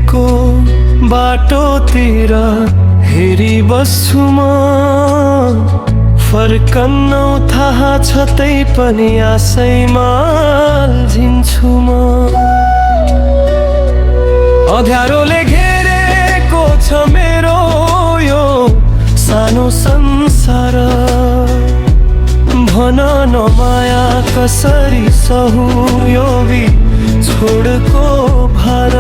हिँडेको बाटोतिर हेरी बस्छु म। फर्कन्नौ थाहा छ तै पनि आशैमा अल्झिन्छु म। अँध्यारोले घेरेको छ मेरो यो सानो संसार। भन न माया कसरी सहु यो छोडको भार।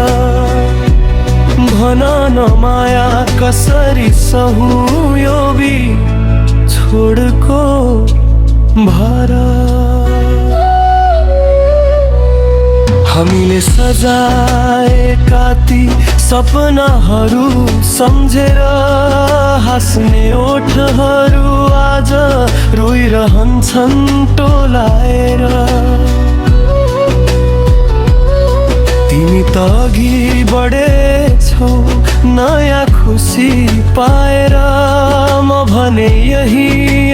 भन न माया कसरी सहु यो छोडको भार। हामीले सजाएका ती सपनाहरू सम्झेर हाँस्ने ओठहरू आज रोइरहन्छन् टोलाएर। तिमी त अघि बढेछौ नयाँ खुसी पाएर। म भने यही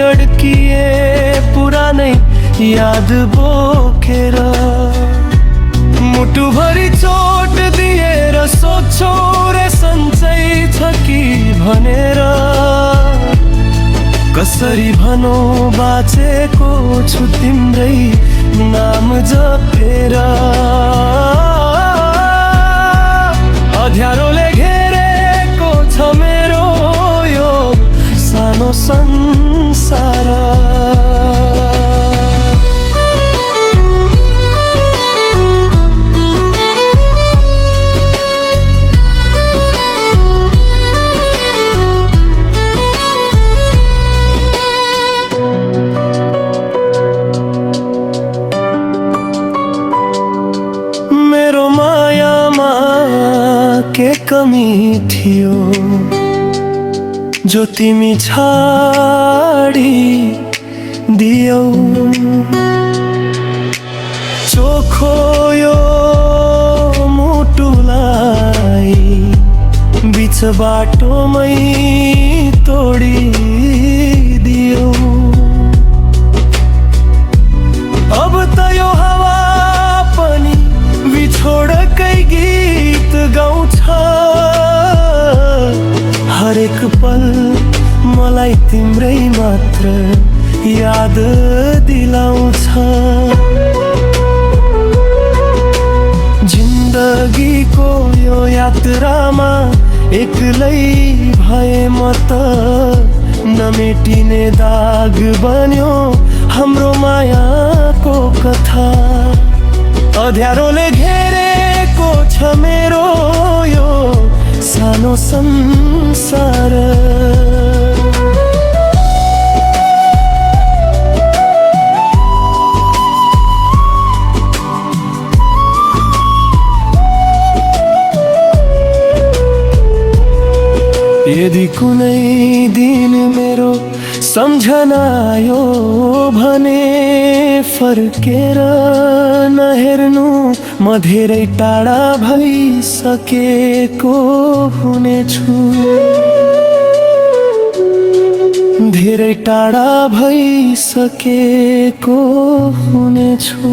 अड्किए पुरानै याद बोकेर। मुटुभरि चोट दिएर सोच्छौ रे सन्चै छ कि भनेर। कसरी भनौ बाँचेको छु तिम्रै नाम जपेर। अँध्यारोले घेरेको छ मेरो यो सानो संसार। मेरो मायामा के कमी थियो जो तिमी छाडी दियौ। चोखो यो मुटुलाई बिच बाटोमै तोडिदियौ। अब त यो हावा पनि बिछोडकै गीत गाउँछ। हरेक पल मलाई तिम्रै मात्र याद दिलाउँछ। जिन्दगीको यो यात्रामा एक्लै भए म त नमेटिने दाग बन्यो हाम्रो मायाको कथा। अँध्यारोले घेरेको छ मेरो यो सानो संसार। यदि कुनै दिन मेरो सम्झना आयो भने फर्केर नहेर्नु। म धेरै टाढा भइसकेको हुनेछु। धेरै टाढा भइसकेको हुनेछु।